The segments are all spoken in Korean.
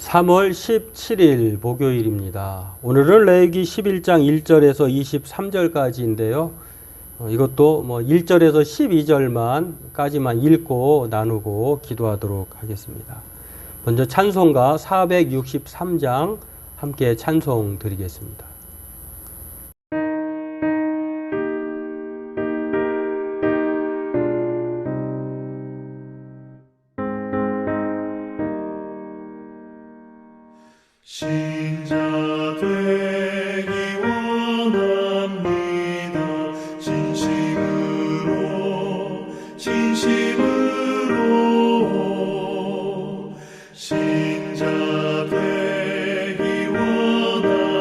3월 17일 목요일입니다. 오늘은 레위기 11장 1절에서 23절까지인데요. 이것도 1절에서 12절까지만 읽고 나누고 기도하도록 하겠습니다. 먼저 찬송가 463장 함께 찬송 드리겠습니다. 신자 되기 원합니다. 진심으로 신자 되기 원합니다.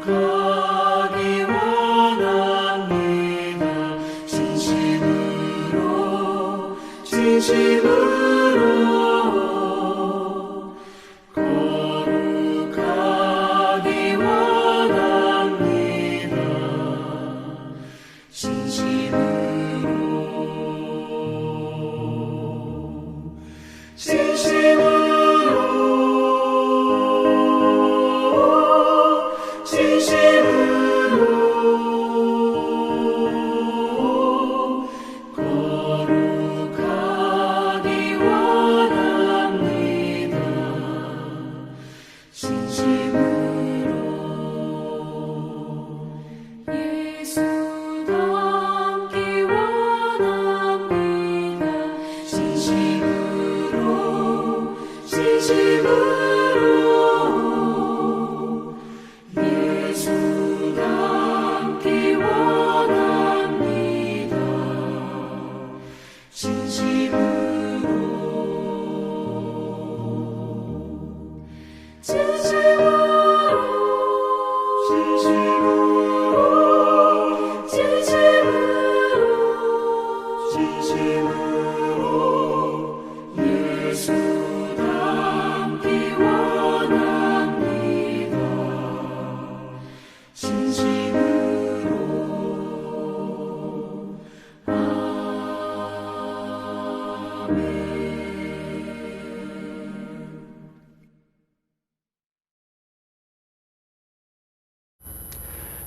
거룩하기 원합니다. 진심으로 거룩하기 원합니다.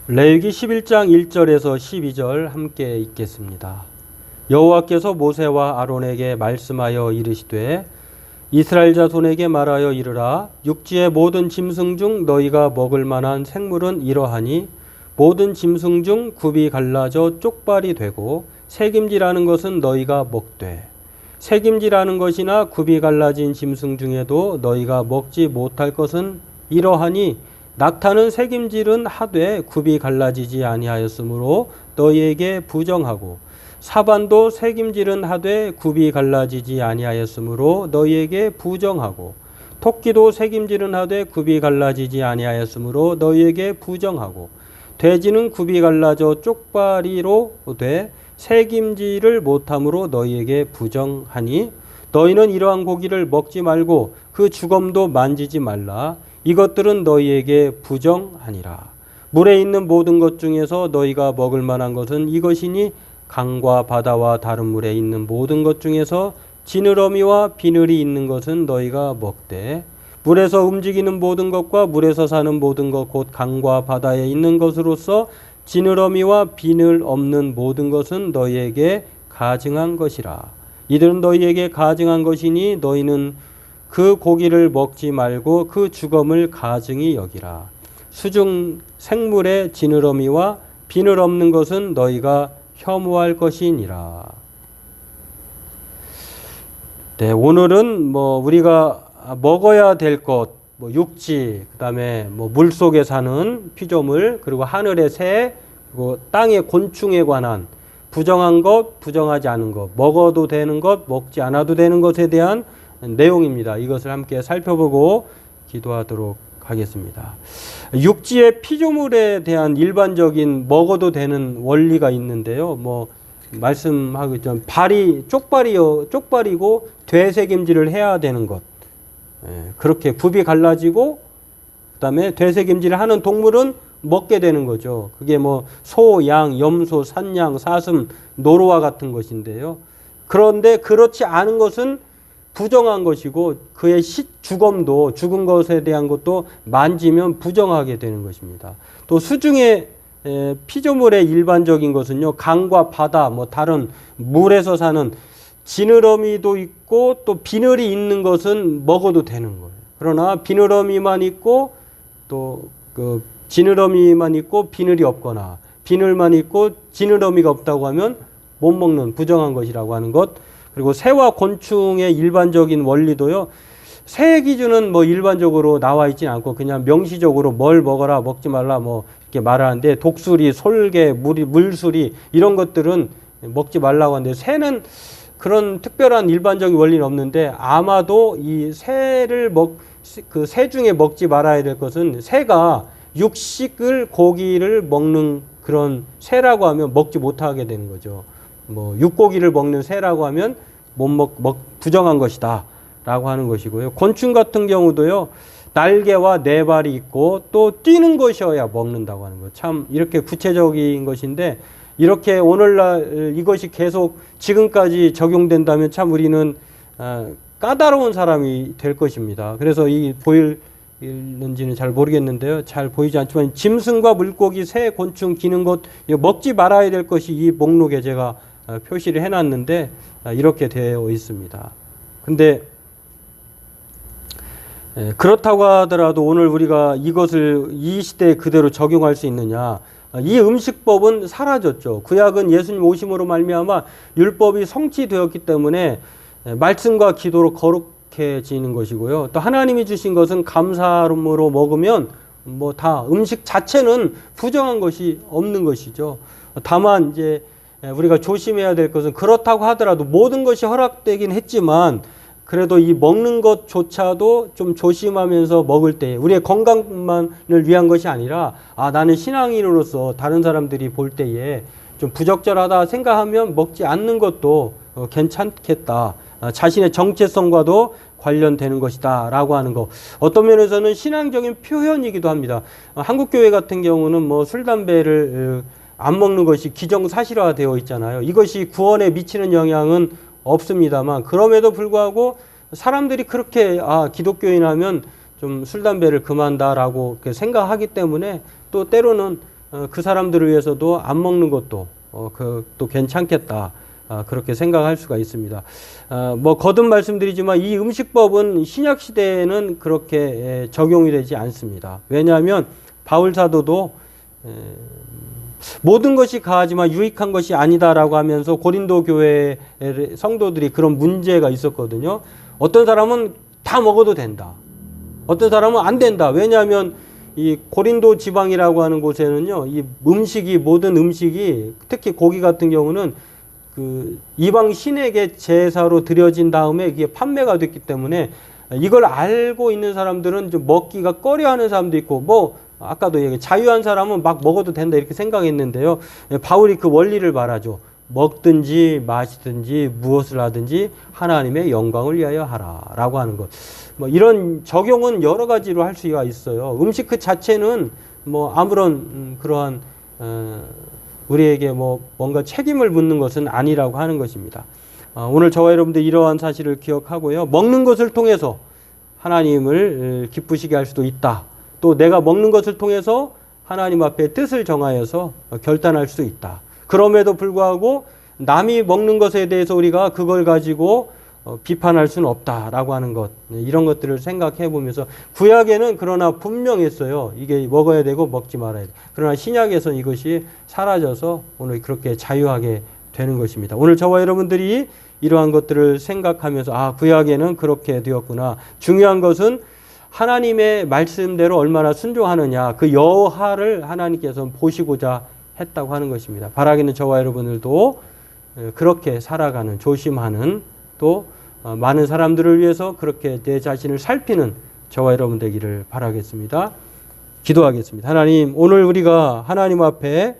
레위기 11장 1절에서 12절 함께 읽겠습니다. 여호와께서 모세와 아론에게 말씀하여 이르시되 이스라엘 자손에게 말하여 이르라. 육지의 모든 짐승 중 너희가 먹을 만한 생물은 이러하니 모든 짐승 중 굽이 갈라져 쪽발이 되고 새김질하는 것은 너희가 먹되 새김질하는 것이나 굽이 갈라진 짐승 중에도 너희가 먹지 못할 것은 이러하니 낙타는 새김질은 하되 굽이 갈라지지 아니하였으므로 너희에게 부정하고 사반도 새김질은 하되 굽이 갈라지지 아니하였으므로 너희에게 부정하고 토끼도 새김질은 하되 굽이 갈라지지 아니하였으므로 너희에게 부정하고 돼지는 굽이 갈라져 쪽발이로 돼 새김질을 못함으로 너희에게 부정하니 너희는 이러한 고기를 먹지 말고 그 주검도 만지지 말라. 이것들은 너희에게 부정하니라. 물에 있는 모든 것 중에서 너희가 먹을 만한 것은 이것이니 강과 바다와 다른 물에 있는 모든 것 중에서 지느러미와 비늘이 있는 것은 너희가 먹되 물에서 움직이는 모든 것과 물에서 사는 모든 것 곧 강과 바다에 있는 것으로서 지느러미와 비늘 없는 모든 것은 너희에게 가증한 것이라. 이들은 너희에게 가증한 것이니 너희는 그 고기를 먹지 말고 그 주검을 가증히 여기라. 수중 생물의 지느러미와 비늘 없는 것은 너희가 혐오할 것이니라. 네, 오늘은 뭐 우리가 먹어야 될 것, 뭐 육지, 그다음에 뭐 물 속에 사는 피조물, 그리고 하늘의 새, 그리고 땅의 곤충에 관한 부정한 것, 부정하지 않은 것, 먹어도 되는 것, 먹지 않아도 되는 것에 대한 내용입니다. 이것을 함께 살펴보고 기도하도록 하겠습니다. 육지의 피조물에 대한 일반적인 먹어도 되는 원리가 있는데요. 뭐 말씀하고 있죠. 발이 쪽발이고 되새김질을 해야 되는 것. 그렇게 굽이 갈라지고 그다음에 되새김질을 하는 동물은 먹게 되는 거죠. 그게 뭐 소, 양, 염소, 산양, 사슴, 노루와 같은 것인데요. 그런데 그렇지 않은 것은 부정한 것이고 그의 주검도 죽은 것에 대한 것도 만지면 부정하게 되는 것입니다. 또 수중의 피조물의 일반적인 것은요. 강과 바다, 뭐 다른 물에서 사는 지느러미도 있고 또 비늘이 있는 것은 먹어도 되는 거예요. 그러나 비늘어미만 있고 또 그 지느러미만 있고 비늘이 없거나 비늘만 있고 지느러미가 없다고 하면 못 먹는 부정한 것이라고 하는 것. 그리고 새와 곤충의 일반적인 원리도요. 새의 기준은 뭐 일반적으로 나와 있진 않고 그냥 명시적으로 뭘 먹어라 먹지 말라 뭐 이렇게 말하는데 독수리, 솔개, 물수리 이런 것들은 먹지 말라고 하는데 새는 그런 특별한 일반적인 원리는 없는데 아마도 이 새를 그 새 중에 먹지 말아야 될 것은 새가 육식을 고기를 먹는 그런 새라고 하면 먹지 못하게 되는 거죠. 뭐 육고기를 먹는 새라고 하면 부정한 것이다 라고 하는 것이고요. 곤충 같은 경우도요. 날개와 네 발이 있고 또 뛰는 것이어야 먹는다고 하는 거. 참 이렇게 구체적인 것인데 이렇게 오늘날 이것이 계속 지금까지 적용된다면 참 우리는 까다로운 사람이 될 것입니다. 그래서 이 보이는지는 잘 모르겠는데요. 잘 보이지 않지만 짐승과 물고기, 새, 곤충, 기는 것 먹지 말아야 될 것이 이 목록에 제가 표시를 해놨는데 이렇게 되어 있습니다. 근데 그렇다고 하더라도 오늘 우리가 이것을 이 시대에 그대로 적용할 수 있느냐? 이 음식법은 사라졌죠. 구약은 예수님 오심으로 말미암아 율법이 성취되었기 때문에 말씀과 기도로 거룩해지는 것이고요. 또 하나님이 주신 것은 감사함으로 먹으면 뭐 다 음식 자체는 부정한 것이 없는 것이죠. 다만 이제 우리가 조심해야 될 것은 그렇다고 하더라도 모든 것이 허락되긴 했지만 그래도 이 먹는 것조차도 좀 조심하면서 먹을 때 우리의 건강만을 위한 것이 아니라 나는 신앙인으로서 다른 사람들이 볼 때에 좀 부적절하다 생각하면 먹지 않는 것도 괜찮겠다. 자신의 정체성과도 관련되는 것이다 라고 하는 거. 어떤 면에서는 신앙적인 표현이기도 합니다. 한국교회 같은 경우는 뭐 술, 담배를 안 먹는 것이 기정사실화되어 있잖아요. 이것이 구원에 미치는 영향은 없습니다만 그럼에도 불구하고 사람들이 그렇게 기독교인 하면 좀 술, 담배를 금한다라고 생각하기 때문에 또 때로는 그 사람들을 위해서도 안 먹는 것도 또 괜찮겠다. 그렇게 생각할 수가 있습니다. 뭐 거듭 말씀드리지만 이 음식법은 신약 시대에는 그렇게 적용이 되지 않습니다. 왜냐하면 바울 사도도 모든 것이 가하지만 유익한 것이 아니다라고 하면서 고린도 교회 성도들이 그런 문제가 있었거든요. 어떤 사람은 다 먹어도 된다. 어떤 사람은 안 된다. 왜냐하면 이 고린도 지방이라고 하는 곳에는요, 이 모든 음식이 특히 고기 같은 경우는 그 이방 신에게 제사로 드려진 다음에 이게 판매가 됐기 때문에 이걸 알고 있는 사람들은 좀 먹기가 꺼려하는 사람도 있고, 뭐 아까도 얘기 자유한 사람은 막 먹어도 된다 이렇게 생각했는데요. 바울이 그 원리를 말하죠. 먹든지 마시든지 무엇을 하든지 하나님의 영광을 위하여 하라라고 하는 것. 뭐 이런 적용은 여러 가지로 할 수가 있어요. 음식 그 자체는 뭐 아무런 그러한 우리에게 뭐 뭔가 책임을 묻는 것은 아니라고 하는 것입니다. 오늘 저와 여러분들 이러한 사실을 기억하고요. 먹는 것을 통해서 하나님을 기쁘시게 할 수도 있다. 또 내가 먹는 것을 통해서 하나님 앞에 뜻을 정하여서 결단할 수도 있다. 그럼에도 불구하고 남이 먹는 것에 대해서 우리가 그걸 가지고 비판할 수는 없다라고 하는 것, 이런 것들을 생각해 보면서 구약에는 그러나 분명했어요. 이게 먹어야 되고 먹지 말아야 돼. 그러나 신약에서는 이것이 사라져서 오늘 그렇게 자유하게 되는 것입니다. 오늘 저와 여러분들이 이러한 것들을 생각하면서 구약에는 그렇게 되었구나. 중요한 것은 하나님의 말씀대로 얼마나 순종하느냐, 그 여하를 하나님께서 보시고자 했다고 하는 것입니다. 바라기는 저와 여러분들도 그렇게 살아가는, 조심하는, 또 많은 사람들을 위해서 그렇게 내 자신을 살피는 저와 여러분 되기를 바라겠습니다. 기도하겠습니다. 하나님, 오늘 우리가 하나님 앞에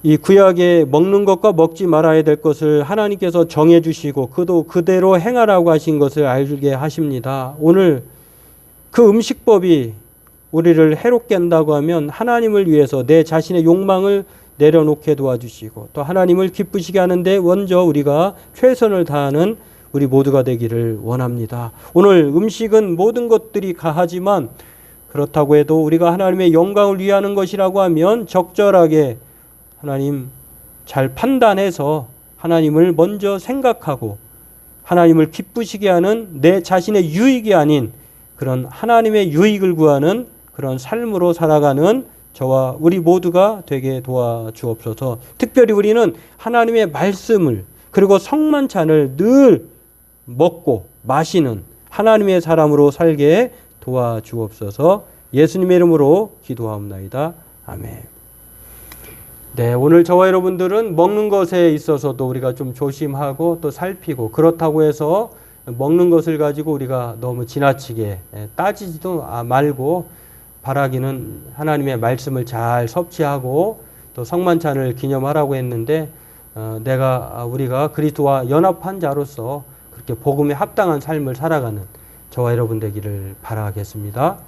이 구약에 먹는 것과 먹지 말아야 될 것을 하나님께서 정해 주시고 그도 그대로 행하라고 하신 것을 알게 하십니다. 오늘 그 음식법이 우리를 해롭게 한다고 하면 하나님을 위해서 내 자신의 욕망을 내려놓게 도와주시고 또 하나님을 기쁘시게 하는데 먼저 우리가 최선을 다하는 우리 모두가 되기를 원합니다. 오늘 음식은 모든 것들이 가하지만 그렇다고 해도 우리가 하나님의 영광을 위하는 것이라고 하면 적절하게 하나님 잘 판단해서 하나님을 먼저 생각하고 하나님을 기쁘시게 하는 내 자신의 유익이 아닌 그런 하나님의 유익을 구하는 그런 삶으로 살아가는 저와 우리 모두가 되게 도와주옵소서. 특별히 우리는 하나님의 말씀을 그리고 성만찬을 늘 먹고 마시는 하나님의 사람으로 살게 도와주옵소서. 예수님의 이름으로 기도하옵나이다. 아멘. 네, 오늘 저와 여러분들은 먹는 것에 있어서도 우리가 좀 조심하고 또 살피고, 그렇다고 해서 먹는 것을 가지고 우리가 너무 지나치게 따지지도 말고 바라기는 하나님의 말씀을 잘 섭취하고 또 성만찬을 기념하라고 했는데 우리가 그리스도와 연합한 자로서 그렇게 복음에 합당한 삶을 살아가는 저와 여러분 되기를 바라겠습니다.